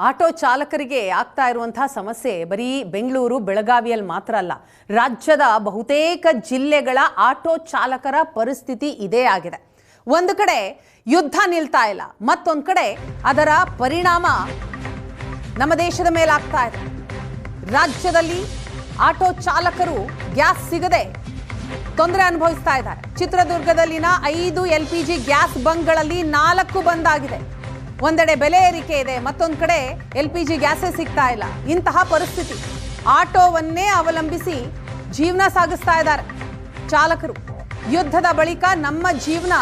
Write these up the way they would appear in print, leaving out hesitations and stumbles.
Auto ಚಾಲಕರಿಗೆ ಆಗ್ತಾ ಇರುವಂತಹ ಸಮಸ್ಯೆ ಬರೀ ಬೆಂಗಳೂರು ಬೆಳಗಾವಿಯಲ್ಲಿ ಮಾತ್ರ ಅಲ್ಲ, ರಾಜ್ಯದ ಬಹುತೇಕ ಜಿಲ್ಲೆಗಳ ಆಟೋ ಚಾಲಕರ ಪರಿಸ್ಥಿತಿ ಇದೇ ಆಗಿದೆ. ಒಂದು ಕಡೆ ಯುದ್ಧ ನಿಲ್ತಾ ಇಲ್ಲ, ಮತ್ತೊಂದು ಕಡೆ ಅದರ ಪರಿಣಾಮ ನಮ್ಮ ದೇಶದ ಮೇಲೆ ಆಗ್ತಾ ಇದೆ. ರಾಜ್ಯದಲ್ಲಿ ಆಟೋ ಚಾಲಕರು ಗ್ಯಾಸ್ ಸಿಗದೆ ತೊಂದರೆ ಅನುಭವಿಸ್ತಾ ಇದ್ದಾರೆ. ಚಿತ್ರದುರ್ಗದಲ್ಲಿನ 5 LPG ಗ್ಯಾಸ್ ಬಂಕ್ಗಳಲ್ಲಿ 4 ಬಂದ್ ಆಗಿದೆ. ಒಂದೆಡೆ ಬೆಲೆ ಏರಿಕೆ ಇದೆ, ಮತ್ತೊಂದು ಕಡೆ LPG ಗ್ಯಾಸೇ ಸಿಗ್ತಾ ಇಲ್ಲ. ಇಂತಹ ಪರಿಸ್ಥಿತಿ, ಆಟೋವನ್ನೇ ಅವಲಂಬಿಸಿ ಜೀವನ ಸಾಗಿಸ್ತಾ ಇದ್ದಾರೆ ಚಾಲಕರು. ಯುದ್ಧದ ಬಳಿಕ ನಮ್ಮ ಜೀವನ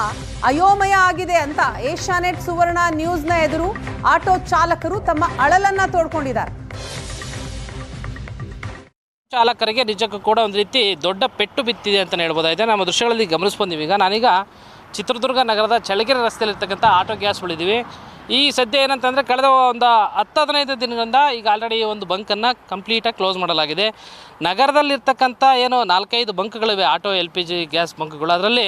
ಅಯೋಮಯ ಆಗಿದೆ ಅಂತ ಏಷ್ಯಾನೆಟ್ ಸುವರ್ಣ ನ್ಯೂಸ್ನ ಎದುರು ಆಟೋ ಚಾಲಕರು ತಮ್ಮ ಅಳಲನ್ನ ತೋಡ್ಕೊಂಡಿದ್ದಾರೆ. ಚಾಲಕರಿಗೆ ನಿಜಕ್ಕೂ ಕೂಡ ಒಂದು ರೀತಿ ದೊಡ್ಡ ಪೆಟ್ಟು ಬಿತ್ತಿದೆ ಅಂತ ಹೇಳ್ಬೋದಾಗಿದೆ. ನಮ್ಮ ದೃಶ್ಯಗಳಲ್ಲಿ ಗಮನಿಸ್ಬಂದಿವಿ. ಈಗ ನಾನೀಗ ಚಿತ್ರದುರ್ಗ ನಗರದ ಚಳ್ಳಕೆರೆ ರಸ್ತೆಯಲ್ಲಿರ್ತಕ್ಕಂಥ ಆಟೋ ಗ್ಯಾಸ್ಗಳಿದ್ದೀವಿ. ಈ ಸದ್ಯ ಏನಂತಂದರೆ ಕಳೆದ ಒಂದು 10-15 ದಿನಗಳಿಂದ ಈಗ ಆಲ್ರೆಡಿ ಒಂದು ಬಂಕನ್ನು ಕಂಪ್ಲೀಟಾಗಿ ಕ್ಲೋಸ್ ಮಾಡಲಾಗಿದೆ. ನಗರದಲ್ಲಿರ್ತಕ್ಕಂಥ ಏನು 4-5 ಬಂಕ್ಗಳಿವೆ ಆಟೋ LPG ಗ್ಯಾಸ್ ಬಂಕ್ಗಳು, ಅದರಲ್ಲಿ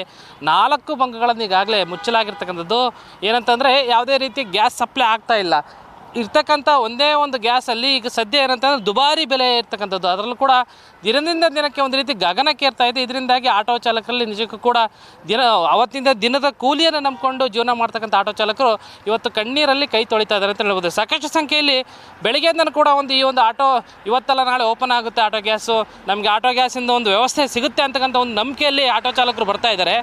4 ಬಂಕ್ಗಳನ್ನು ಈಗಾಗಲೇ ಮುಚ್ಚಲಾಗಿರ್ತಕ್ಕಂಥದ್ದು. ಏನಂತಂದರೆ ಯಾವುದೇ ರೀತಿ ಗ್ಯಾಸ್ ಸಪ್ಲೈ ಆಗ್ತಾ ಇಲ್ಲ. ಇರ್ತಕ್ಕಂಥ ಒಂದೇ ಒಂದು ಗ್ಯಾಸಲ್ಲಿ ಈಗ ಸದ್ಯ ಏನಂತಂದರೆ ದುಬಾರಿ ಬೆಲೆ ಇರ್ತಕ್ಕಂಥದ್ದು, ಅದರಲ್ಲೂ ಕೂಡ ದಿನದಿಂದ ದಿನಕ್ಕೆ ಒಂದು ರೀತಿ ಗಗನಕ್ಕೇರ್ತಾ ಇದೆ. ಇದರಿಂದಾಗಿ ಆಟೋ ಚಾಲಕರಲ್ಲಿ ನಿಜಕ್ಕೂ ಕೂಡ ಅವತ್ತಿಂದ ದಿನದ ಕೂಲಿಯನ್ನು ನಂಬಿಕೊಂಡು ಜೀವನ ಮಾಡ್ತಕ್ಕಂಥ ಆಟೋ ಚಾಲಕರು ಇವತ್ತು ಕಣ್ಣೀರಲ್ಲಿ ಕೈ ತೊಳಿತಾ ಇದ್ದಾರೆ ಅಂತ ಹೇಳ್ಬೋದು. ಸಾಕಷ್ಟು ಸಂಖ್ಯೆಯಲ್ಲಿ ಬೆಳಗ್ಗೆಯಿಂದನೂ ಕೂಡ ಈ ಒಂದು ಆಟೋ ಇವತ್ತಲ್ಲ ನಾಳೆ ಓಪನ್ ಆಗುತ್ತೆ ಆಟೋ ಗ್ಯಾಸು, ನಮಗೆ ಆಟೋ ಗ್ಯಾಸಿಂದ ಒಂದು ವ್ಯವಸ್ಥೆ ಸಿಗುತ್ತೆ ಅಂತಕ್ಕಂಥ ಒಂದು ನಂಬಿಕೆಯಲ್ಲಿ ಆಟೋ ಚಾಲಕರು ಬರ್ತಾ ಇದ್ದಾರೆ.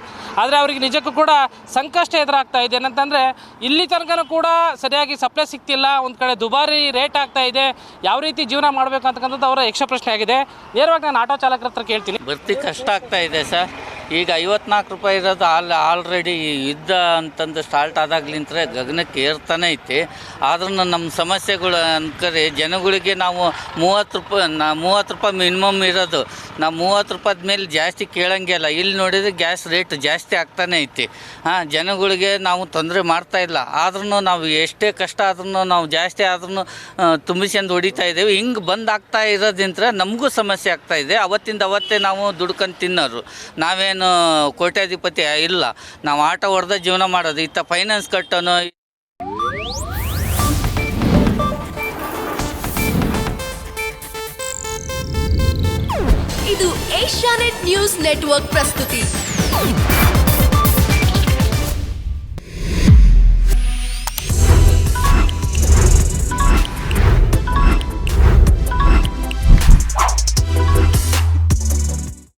ಆದರೆ ಅವರಿಗೆ ನಿಜಕ್ಕೂ ಕೂಡ ಸಂಕಷ್ಟ ಎದುರಾಗ್ತಾ ಇದೆ. ಏನಂತಂದರೆ ಇಲ್ಲಿ ತನಕನೂ ಕೂಡ ಸರಿಯಾಗಿ ಸಪ್ಲೈ ಸಿಗ್ತಿಲ್ಲ, ಒಂದು ಕಡೆ ದುಬಾರಿ ರೇಟ್ ಆಗ್ತಾ ಇದೆ, ಯಾವ ರೀತಿ ಜೀವನ ಮಾಡಬೇಕು ಅಂತಕ್ಕಂಥದ್ದು ಅವರ ಯಕ್ಷ ಪ್ರಶ್ನೆ ಆಗಿದೆ. ನೇರವಾಗಿ ನಾನು ಆಟೋ ಚಾಲಕರ ಹತ್ರ ಕೇಳ್ತೀನಿ. ಬರ್ತಿ ಕಷ್ಟ ಆಗ್ತಾ ಇದೆ ಸರ್. ಈಗ 54 ರೂಪಾಯಿ ಇರೋದು ಆಲ್ರೆಡಿ ಯುದ್ಧ ಅಂತಂದು ಸ್ಟಾರ್ಟ್ ಆದಾಗ್ಲಿಂತ ಗಗನಕ್ಕೆ ಏರ್ತಾನೆ ಐತಿ. ಆದ್ರೂ ನಮ್ಮ ಸಮಸ್ಯೆಗಳು ಅನ್ಕರಿ ಜನಗಳಿಗೆ ನಾವು 30 ರೂಪಾಯಿ ಮಿನಿಮಮ್ ಇರೋದು, ನಾವು 30 ರೂಪಾಯಿ ಮೇಲೆ ಜಾಸ್ತಿ ಕೇಳಂಗಿಲ್ಲ. ಇಲ್ಲಿ ನೋಡಿದರೆ ಗ್ಯಾಸ್ ರೇಟ್ ಜಾಸ್ತಿ ಆಗ್ತಾನೆ ಐತಿ. ಜನಗಳಿಗೆ ನಾವು ತೊಂದರೆ ಮಾಡ್ತಾ ಇಲ್ಲ. ಆದ್ರೂ ನಾವು ಎಷ್ಟೇ ಕಷ್ಟ ಆದ್ರೂ ನಾವು ಜಾಸ್ತಿ ಆದ್ರೂ ತುಂಬಿಸ್ಕೊಂಡು ಹೊಡಿತಾ ಇದ್ದೇವೆ. ಹಿಂಗೆ ಬಂದ್ ಆಗ್ತಾ ಇರೋದ್ರಿಂದ ನಮಗೂ ಸಮಸ್ಯೆ ಆಗ್ತಾ ಇದೆ. ಅವತ್ತೇ ನಾವು ದುಡ್ಕೊಂಡು ತಿನ್ನೋರು, ನಾವೇನು ಕೋಟ್ಯಾಧಿಪತಿ ಇಲ್ಲ. ನಾವು ಆಟೋ ಹೊಡೆದ ಜೀವನ ಮಾಡೋದು, ಇತ್ತ ಫೈನಾನ್ಸ್ ಕಟ್ಟೋನು. ಇದು ಏಷ್ಯಾನೆಟ್ ನ್ಯೂಸ್ ನೆಟ್ವರ್ಕ್ ಪ್ರಸ್ತುತಿ.